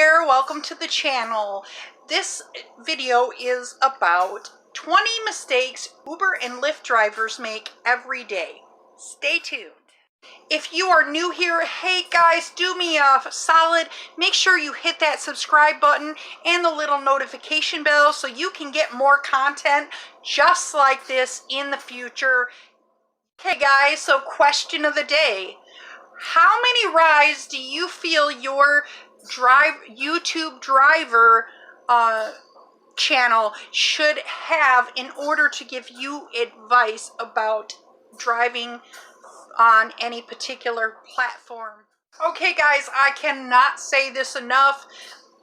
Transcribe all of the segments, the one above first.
there, welcome to the channel. This video is about 20 mistakes Uber and Lyft drivers make every day. Stay tuned. If you are new here, hey guys, do me a solid. Make sure you hit that subscribe button and the little notification bell so you can get more content just like this in the future. Okay guys, so question of the day. How many rides do you feel your YouTube driver channel should have in order to give you advice about driving on any particular platform? Okay guys, I cannot say this enough.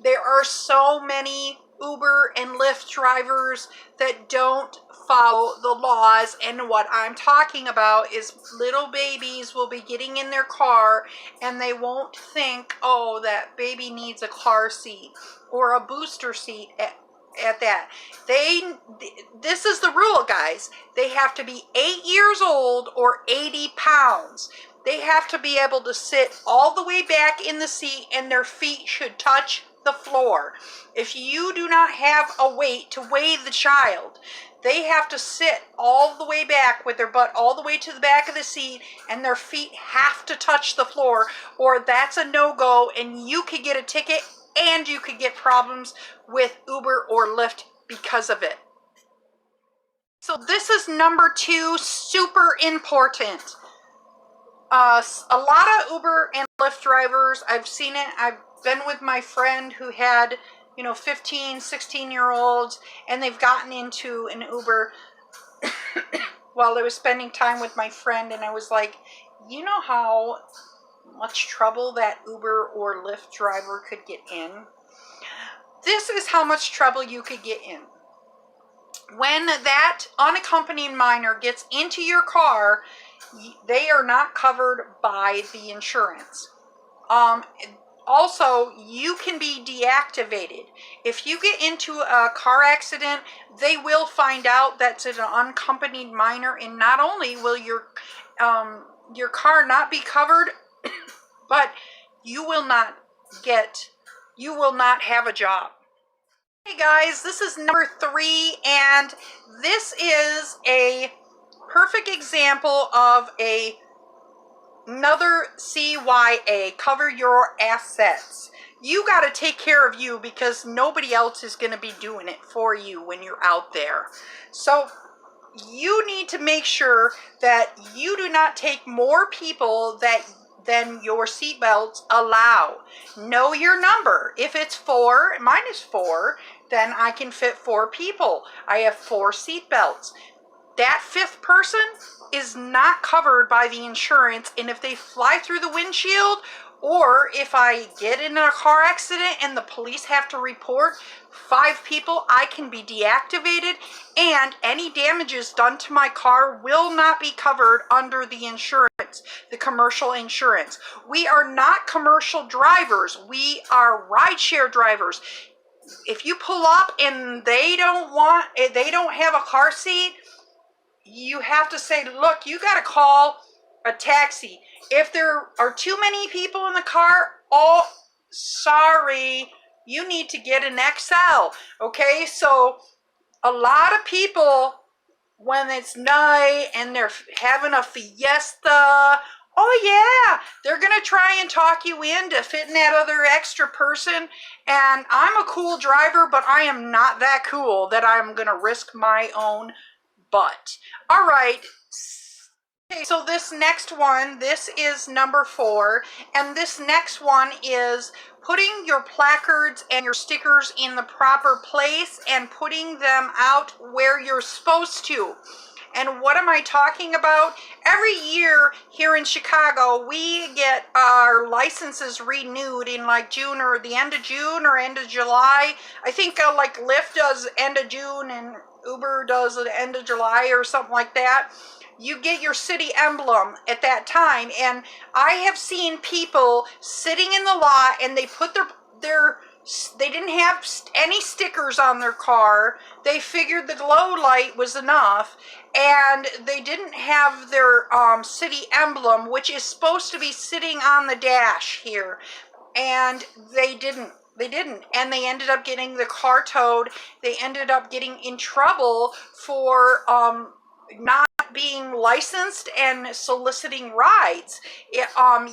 There are so many Uber and Lyft drivers that don't follow the laws, and what I'm talking about is little babies will be getting in their car and they won't think, oh, that baby needs a car seat or a booster seat at that. This is the rule, guys. They have to be 8 years old or 80 pounds. They have to be able to sit all the way back in the seat and their feet should touch the floor. If you do not have a weight to weigh the child, they have to sit all the way back with their butt all the way to the back of the seat and their feet have to touch the floor, or that's a no-go and you could get a ticket and you could get problems with Uber or Lyft because of it. So this is number 2, super important. A lot of Uber and Lyft drivers, I've seen it, I've been with my friend who had, 15, 16-year-olds, and they've gotten into an Uber while I was spending time with my friend, and I was like, you know how much trouble that Uber or Lyft driver could get in? This is how much trouble you could get in. When that unaccompanied minor gets into your car, they are not covered by the insurance. Also, you can be deactivated. If you get into a car accident, they will find out that's an unaccompanied minor, and not only will your car not be covered, but you will not have a job. Hey guys, this is number 3, and this is a perfect example of another CYA, cover your assets. You got to take care of you because nobody else is going to be doing it for you when you're out there. So you need to make sure that you do not take more people than your seatbelts allow. Know your number. If it's 4, mine is 4, then I can fit 4 people. I have 4 seatbelts. That 5th person is not covered by the insurance, and if they fly through the windshield, or if I get in a car accident and the police have to report 5 people, I can be deactivated, and any damages done to my car will not be covered under the insurance, the commercial insurance. We are not commercial drivers. We are rideshare drivers. If you pull up and they don't have a car seat, you have to say, look, you got to call a taxi. If there are too many people in the car, oh, sorry, you need to get an XL. Okay, so a lot of people, when it's night and they're having a fiesta, oh yeah, they're going to try and talk you into fitting that other extra person. And I'm a cool driver, but I am not that cool that I'm going to risk my own butt. All right. Okay, so this next one, this is number 4, and this next one is putting your placards and your stickers in the proper place and putting them out where you're supposed to. And what am I talking about? Every year here in Chicago, we get our licenses renewed in like June, or the end of June or end of July. I think like Lyft does end of June and Uber does the end of July or something like that. You get your city emblem at that time, and I have seen people sitting in the lot and they put they didn't have any stickers on their car. They figured the glow light was enough, and they didn't have their city emblem, which is supposed to be sitting on the dash here, and they didn't. They didn't. And they ended up getting the car towed. They ended up getting in trouble for not being licensed and soliciting rides.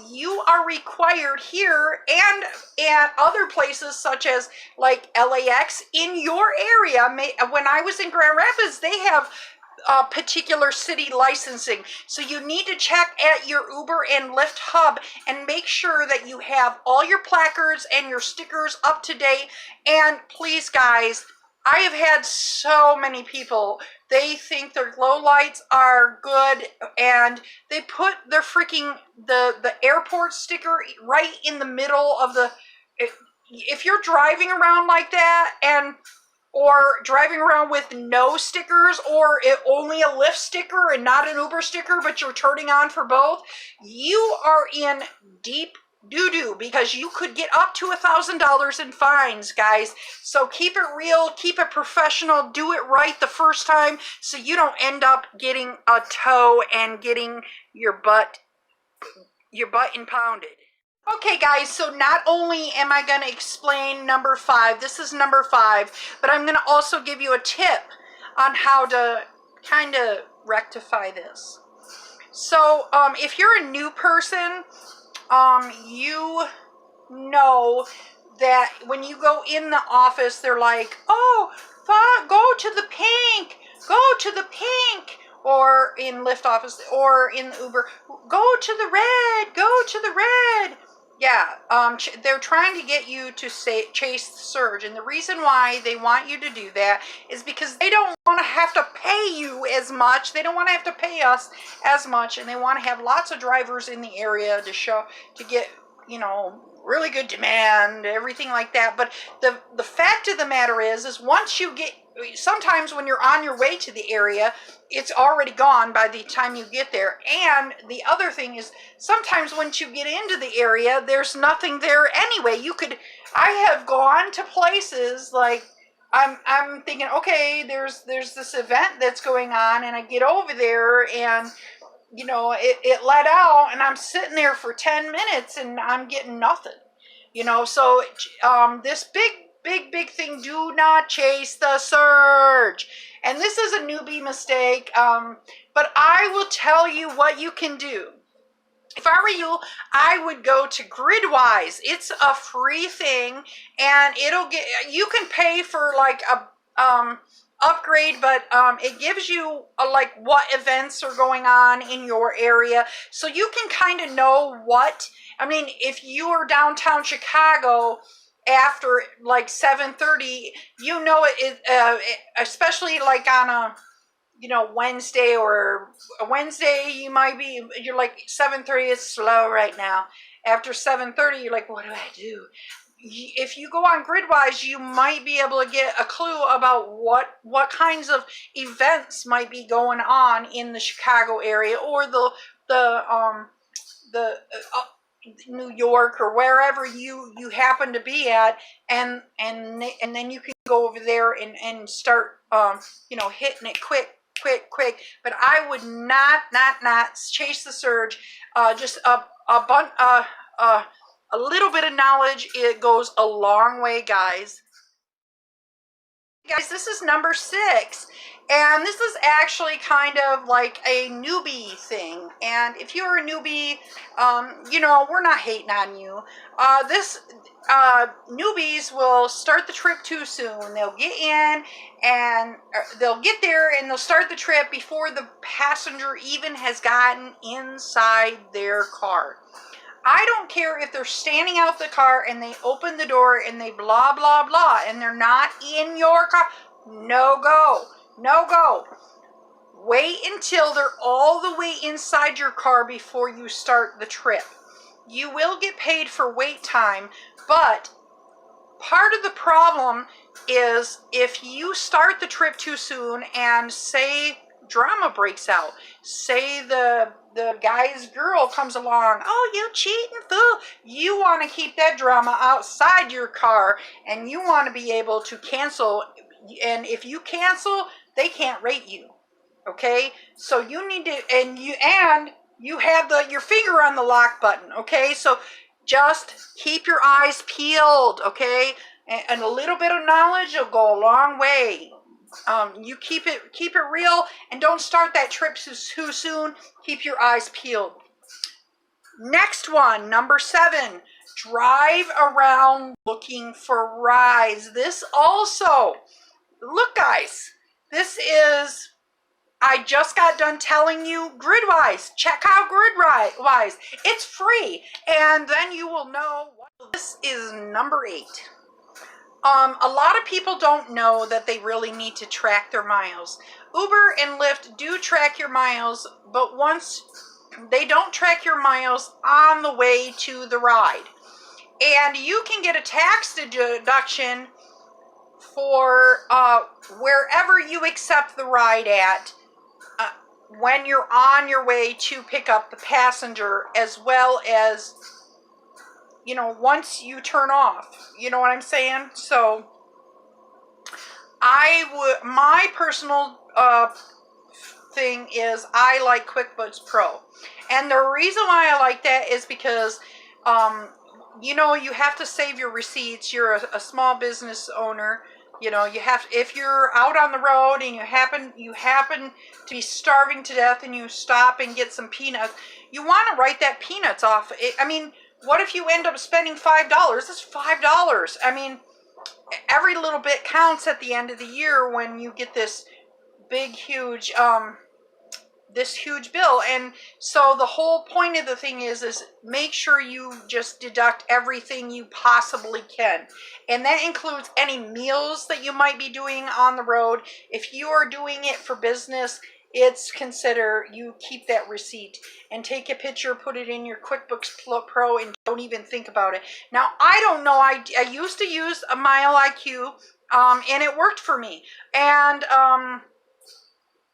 You are required here and at other places such as like LAX in your area. When I was in Grand Rapids, they have particular city licensing. So you need to check at your Uber and Lyft hub and make sure that you have all your placards and your stickers up to date. And please, guys, I have had so many people, they think their glow lights are good and they put their freaking the airport sticker right in the middle of the, if you're driving around like that and or driving around with no stickers, or only a Lyft sticker and not an Uber sticker, but you're turning on for both, you are in deep doo-doo because you could get up to $1,000 in fines, guys. So keep it real, keep it professional, do it right the first time so you don't end up getting a tow and getting your butt impounded. Okay, guys, so not only am I going to explain number 5, this is number 5, but I'm going to also give you a tip on how to kind of rectify this. So if you're a new person, you know that when you go in the office, they're like, oh, go to the pink, go to the pink. Or in Lyft office, or in Uber, go to the red, go to the red. Yeah, they're trying to get you to chase the surge. And the reason why they want you to do that is because they don't want to have to pay you as much. They don't want to have to pay us as much. And they want to have lots of drivers in the area to get, you know, really good demand, everything like that. But the fact of the matter is once you get, sometimes when you're on your way to the area, it's already gone by the time you get there. And the other thing is sometimes once you get into the area, there's nothing there anyway. I have gone to places like, I'm thinking, okay, there's this event that's going on, and I get over there and you know, it let out and I'm sitting there for 10 minutes and I'm getting nothing, you know. So this big thing, do not chase the surge. And this is a newbie mistake, but I will tell you what you can do. If I were you, I would go to Gridwise. It's a free thing, and you can pay for like a upgrade, but it gives you like what events are going on in your area, so you can kind of know what. I mean, if you are downtown Chicago after like 7:30, you know especially like on a Wednesday or a Wednesday, you're like 7:30 is slow right now. After 7:30, you're like, what do I do? If you go on Gridwise, you might be able to get a clue about what kinds of events might be going on in the Chicago area or the New York or wherever you happen to be at, and then you can go over there and start hitting it quick. But I would not chase the surge. Just a little bit of knowledge, it goes a long way, guys. Guys, this is number 6, and this is actually kind of like a newbie thing. And if you're a newbie, we're not hating on you. Newbies will start the trip too soon. They'll get in and they'll get there and they'll start the trip before the passenger even has gotten inside their car. I don't care if they're standing out the car and they open the door and they blah, blah, blah, and they're not in your car. No go. Wait until they're all the way inside your car before you start the trip. You will get paid for wait time, but part of the problem is if you start the trip too soon and say drama breaks out, say the guy's girl comes along, oh, you cheating fool, you want to keep that drama outside your car, and you want to be able to cancel. And if you cancel, they can't rate you. Okay, so you need to, and you have your finger on the lock button. Okay, so Just keep your eyes peeled, okay? And a little bit of knowledge will go a long way. You keep it real, and don't start that trip too soon. Keep your eyes peeled. Next one, number 7, drive around looking for rides. This also, look guys, this is, I just got done telling you Gridwise. Check out Gridwise. It's free, and then you will know. This is number 8. A lot of people don't know that they really need to track their miles. Uber and Lyft do track your miles, but once they don't track your miles on the way to the ride. And you can get a tax deduction for wherever you accept the ride at when you're on your way to pick up the passenger, as well as, you know, once you turn off. You know what I'm saying? So my personal thing is I like QuickBooks Pro. And the reason why I like that is because, you know, you have to save your receipts. You're a small business owner. You know, you have, if you're out on the road and you happen to be starving to death and you stop and get some peanuts, you want to write that peanuts off. I mean, what if you end up spending $5? That's $5. I mean, every little bit counts at the end of the year when you get this big, huge, this huge bill. And so the whole point of the thing is make sure you just deduct everything you possibly can. And that includes any meals that you might be doing on the road. If you are doing it for business, it's consider you keep that receipt and take a picture, put it in your QuickBooks Pro, and don't even think about it. Now, I don't know, I used to use a Mile IQ, and it worked for me. And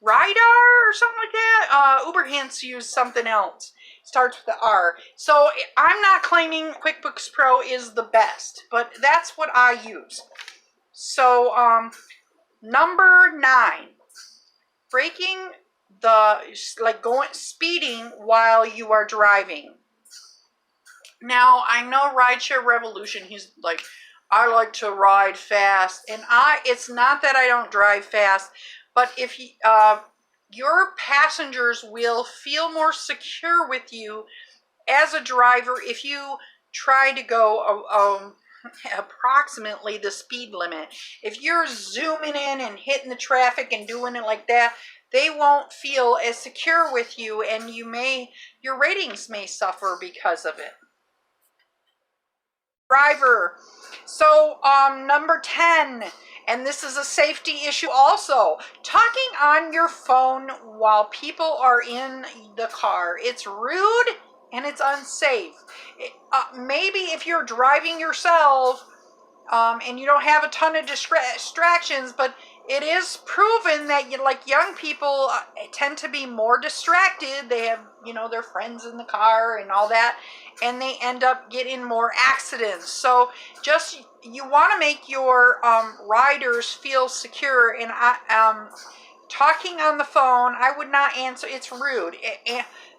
Rydar or something like that. Uber Hints use something else. Starts with the R. So I'm not claiming QuickBooks Pro is the best, but that's what I use. So number 9, breaking speeding while you are driving. Now I know Rideshare Revolution. He's like, I like to ride fast, and it's not that I don't drive fast. But if your passengers will feel more secure with you as a driver if you try to go approximately the speed limit. If you're zooming in and hitting the traffic and doing it like that, they won't feel as secure with you, and your ratings may suffer because of it. Driver. So number 10. And this is a safety issue also. Talking on your phone while people are in the car. It's rude and it's unsafe. Maybe if you're driving yourself and you don't have a ton of distractions, but it is proven that young people tend to be more distracted. They have, you know, their friends in the car and all that, and they end up getting more accidents. So just, you want to make your riders feel secure. And talking on the phone, I would not answer. It's rude.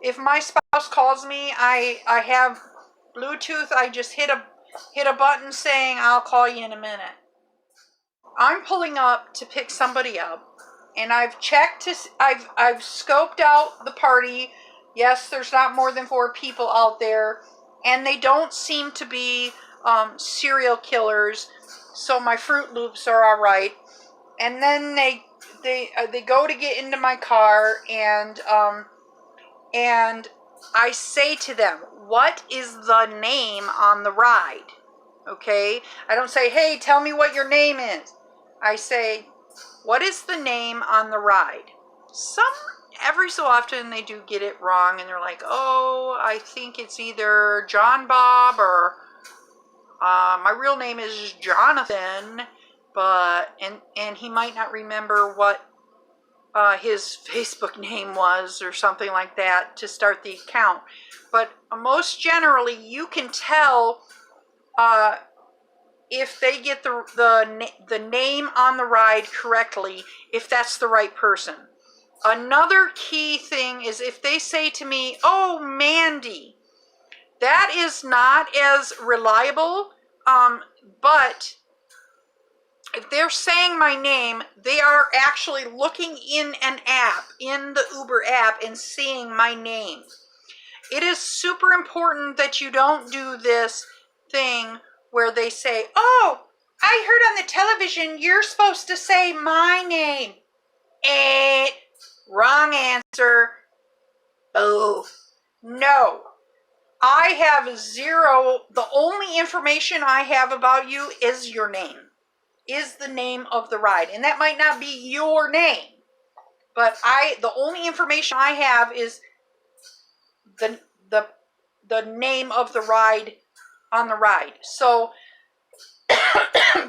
If my spouse calls me, I have Bluetooth. I just hit a button saying, I'll call you in a minute. I'm pulling up to pick somebody up, and I've checked I've scoped out the party. Yes, there's not more than 4 people out there, and they don't seem to be serial killers, so my Fruit Loops are all right. And then they go to get into my car, and I say to them, what is the name on the ride? Okay, I don't say, hey, tell me what your name is. I say, what is the name on the ride? Every so often they do get it wrong, and they're like, oh, I think it's either John Bob, or my real name is Jonathan, but, and he might not remember what his Facebook name was or something like that to start the account. But most generally, you can tell if they get the name on the ride correctly, if that's the right person. Another key thing is if they say to me, oh, Mandy, that is not as reliable, but if they're saying my name, they are actually looking in an app, in the Uber app, and seeing my name. It is super important that you don't do this thing where they say, oh, I heard on the television you're supposed to say my name. Wrong answer. Oh, no. I have zero. The only information I have about you is your name. Is the name of the ride. And that might not be your name. But the only information I have is the name of the ride on the ride. So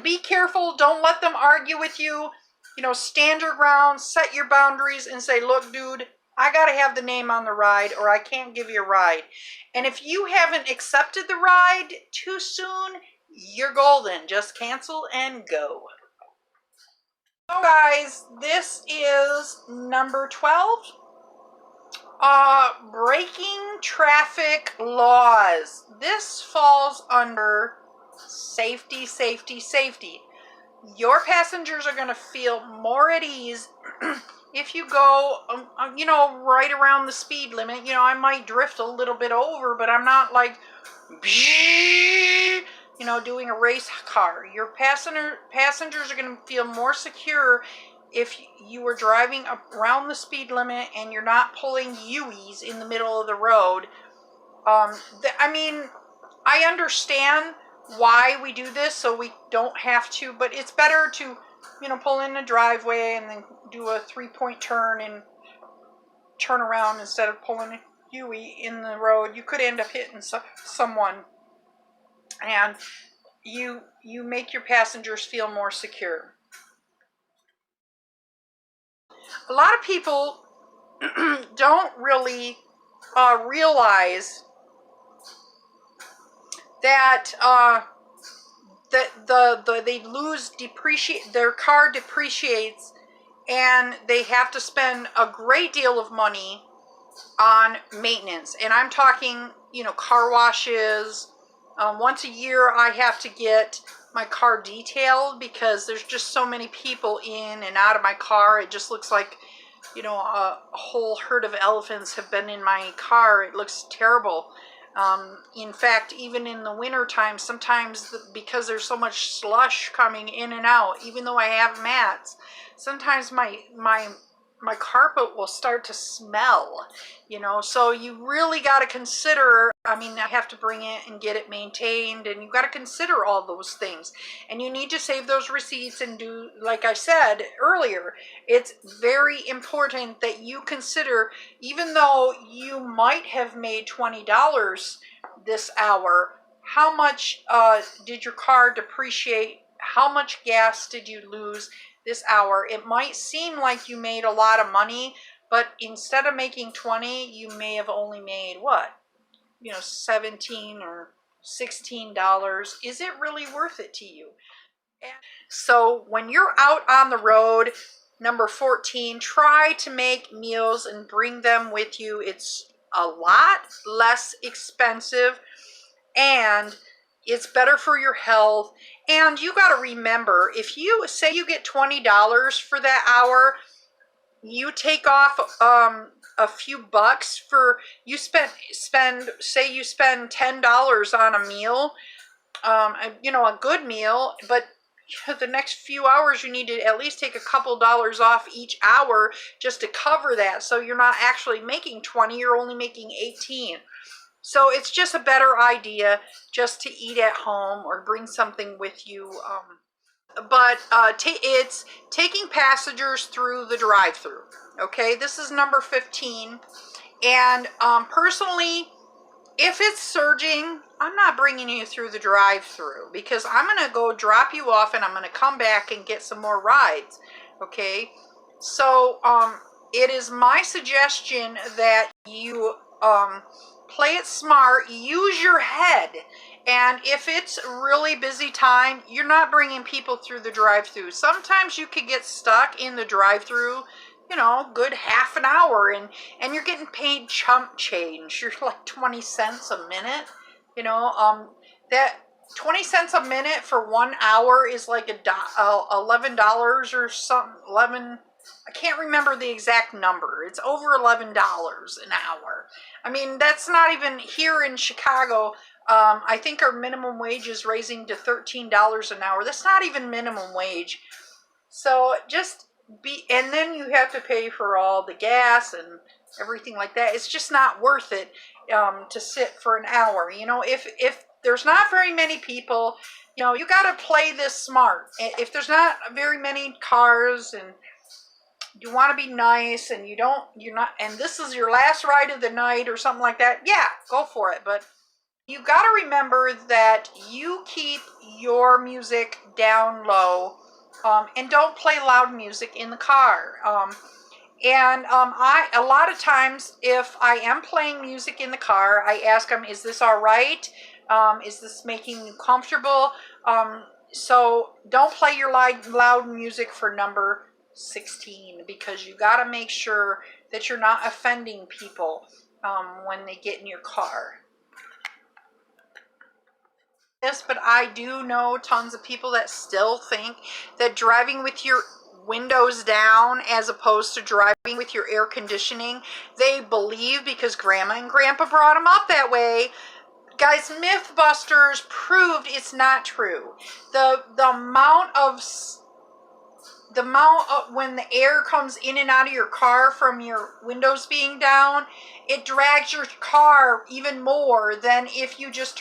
be careful. Don't let them argue with you. You know, stand your ground, set your boundaries, and say, look, dude, I got to have the name on the ride or I can't give you a ride. And if you haven't accepted the ride too soon, you're golden. Just cancel and go. So guys, this is number 12. Breaking traffic laws. This falls under safety, safety, safety. Your passengers are going to feel more at ease if you go, you know, right around the speed limit. You know, I might drift a little bit over, but I'm not like, you know, doing a race car. Your passengers are going to feel more secure if you were driving around the speed limit and you're not pulling U-E's in the middle of the road. I mean, I understand why we do this, so we don't have to, but it's better to, you know, pull in a driveway and then do a 3-point turn and turn around instead of pulling a U-E in the road. You could end up hitting someone, and you make your passengers feel more secure. A lot of people don't really realize that they lose their car depreciates, and they have to spend a great deal of money on maintenance. And I'm talking, you know, car washes. Once a year I have to get my car detailed because there's just so many people in and out of my car. It just looks like, you know, a whole herd of elephants have been in my car. It looks terrible. In fact, even in the winter time, sometimes because there's so much slush coming in and out, even though I have mats, sometimes my carpet will start to smell, you know. So you really got to consider, I mean, I have to bring it and get it maintained, and you've got to consider all those things. And you need to save those receipts and do, like I said earlier, it's very important that you consider, even though you might have made $20 this hour, how much did your car depreciate? How much gas did you lose this hour? It might seem like you made a lot of money, but instead of making 20, you may have only made what? You know, $17 or $16. Is it really worth it to you? So when you're out on the road, number 14, try to make meals and bring them with you. It's a lot less expensive and it's better for your health. And you got to remember, if you say you get $20 for that hour, you take off a few bucks for, you say you spend $10 on a meal, you know, a good meal, but the next few hours you need to at least take a couple dollars off each hour just to cover that. So you're not actually making 20, you're only making 18. So it's just a better idea just to eat at home or bring something with you. But it's taking passengers through the drive-through. Okay, this is number 15. And personally, if it's surging, I'm not bringing you through the drive-through because I'm going to go drop you off and I'm going to come back and get some more rides. Okay, so it is my suggestion that you play it smart, use your head, and if it's really busy time, you're not bringing people through the drive-through. Sometimes you could get stuck in the drive-through, you know, good half an hour, and you're getting paid chump change. You're like 20 cents a minute. You know, that 20 cents a minute for 1 hour is like $11 or something. 11. I can't remember the exact number. It's over $11 an hour. I mean, that's not even here in Chicago. I think our minimum wage is raising to $13 an hour. That's not even minimum wage. So just and then you have to pay for all the gas and everything like that. It's just not worth it to sit for an hour. You know, if there's not very many people, you know, you got to play this smart. If there's not very many cars and you want to be nice and you're not, and this is your last ride of the night or something like that, yeah, go for it. But you got to remember that you keep your music down low, and don't play loud music in the car. I a lot of times, if I am playing music in the car, I ask them, "Is this all right? Is this making you comfortable?" So don't play your loud music for number 16, because you got to make sure that you're not offending people when they get in your car. But I do know tons of people that still think that driving with your windows down as opposed to driving with your air conditioning, they believe because grandma and grandpa brought them up that way. Guys, Mythbusters proved it's not true. The amount of when the air comes in and out of your car from your windows being down, it drags your car even more than if you just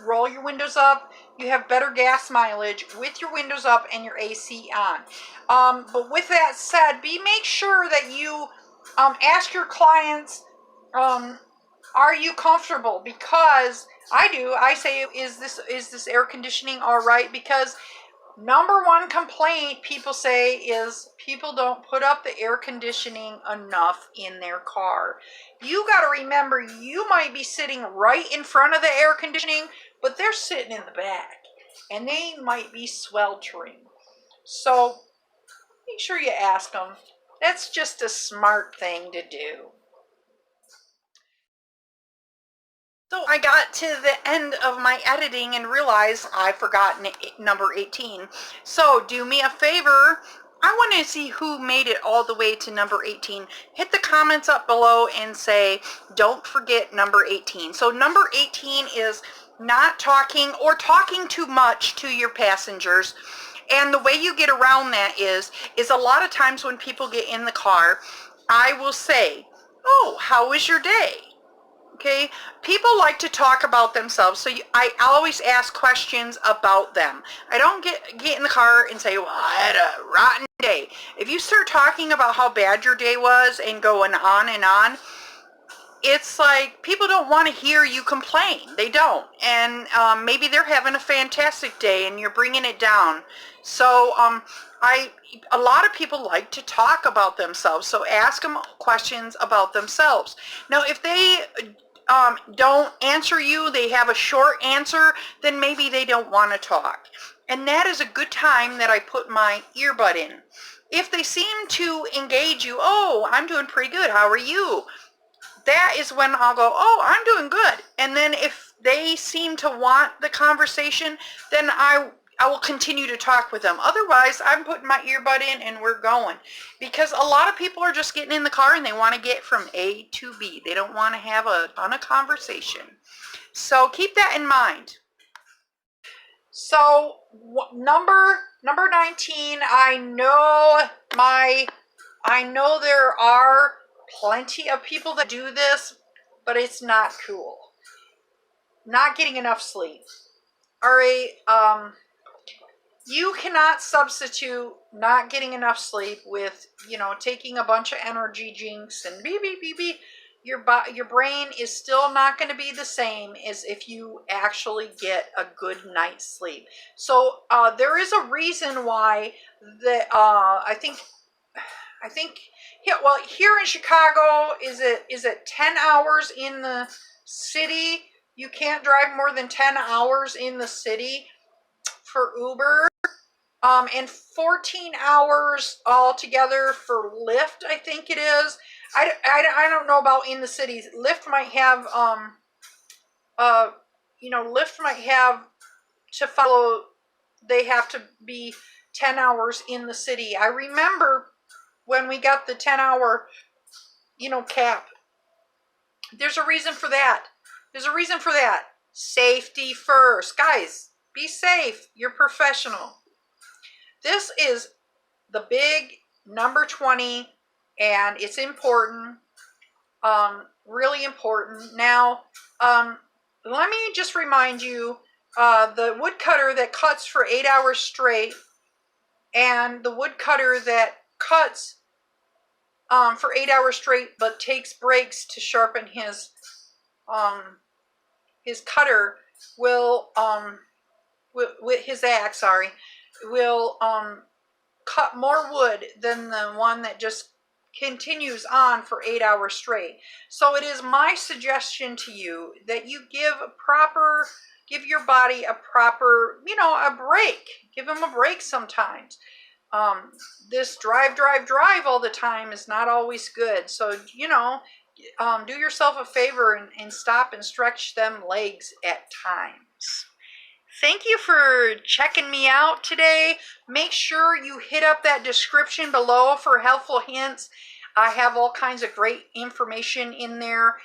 roll your windows up. You have better gas mileage with your windows up and your AC on. But with that said, make sure that you ask your clients, are you comfortable? Because I say, is this air conditioning all right? Because number one complaint people say is people don't put up the air conditioning enough in their car. You got to remember, you might be sitting right in front of the air conditioning, but they're sitting in the back and they might be sweltering. So make sure you ask them. That's just a smart thing to do. So I got to the end of my editing and realized I've forgotten number 18. So do me a favor. I want to see who made it all the way to number 18. Hit the comments up below and say, don't forget number 18. So number 18 is not talking or talking too much to your passengers. And the way you get around that is a lot of times when people get in the car, I will say, oh, how was your day? Okay, people like to talk about themselves, so I always ask questions about them. I don't get in the car and say, well, I had a rotten day. If you start talking about how bad your day was and going on and on, it's like people don't want to hear you complain. They don't. And maybe they're having a fantastic day and you're bringing it down. So a lot of people like to talk about themselves, so ask them questions about themselves. Now, if they don't answer you, they have a short answer, then maybe they don't want to talk. And that is a good time that I put my earbud in. If they seem to engage you, oh, I'm doing pretty good, how are you? That is when I'll go, oh, I'm doing good. And then if they seem to want the conversation, then I will continue to talk with them. Otherwise, I'm putting my earbud in and we're going. Because a lot of people are just getting in the car and they want to get from A to B. They don't want to have a ton of conversation. So keep that in mind. So number 19, I know there are plenty of people that do this, but it's not cool. Not getting enough sleep. All right, you cannot substitute not getting enough sleep with, taking a bunch of energy drinks and beep, beep, beep, beep. Your brain is still not going to be the same as if you actually get a good night's sleep. So there is a reason why I think here in Chicago, is it 10 hours in the city? You can't drive more than 10 hours in the city for Uber. And 14 hours altogether for Lyft, I think it is. I don't know about in the cities. Lyft might have, Lyft might have to follow, they have to be 10 hours in the city. I remember when we got the 10-hour, cap. There's a reason for that. There's a reason for that. Safety first. Guys, be safe. You're professional. This is the big number 20, and it's important. Really important. Now, let me just remind you, the woodcutter that cuts for 8 hours straight and the woodcutter that cuts for 8 hours straight but takes breaks to sharpen his cutter will with his axe, will cut more wood than the one that just continues on for 8 hours straight. So it is my suggestion to you that you give your body a proper, a break. Give him a break sometimes. This drive all the time is not always good. So, do yourself a favor and stop and stretch them legs at times. Thank you for checking me out today. Make sure you hit up that description below for helpful hints. I have all kinds of great information in there.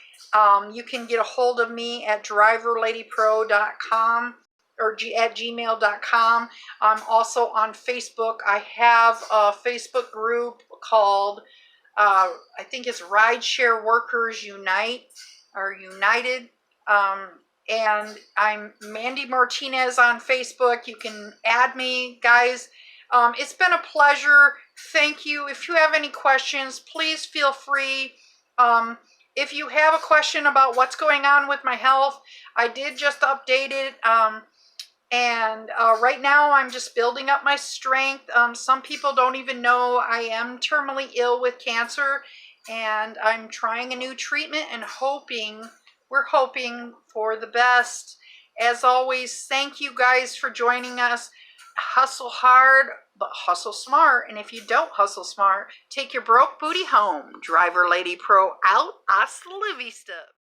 You can get a hold of me at driverladypro.com or at gmail.com. I'm also on Facebook. I have a Facebook group called, I think it's Rideshare Workers Unite or United. And I'm Mandy Martinez on Facebook. You can add me, guys. It's been a pleasure. Thank you. If you have any questions, please feel free. If you have a question about what's going on with my health, I did just update it. And right now I'm just building up my strength. Some people don't even know I am terminally ill with cancer, and I'm trying a new treatment and we're hoping for the best. As always, thank you guys for joining us. Hustle hard, but hustle smart. And if you don't hustle smart, take your broke booty home. Driver Lady Pro out. Hasta la vista.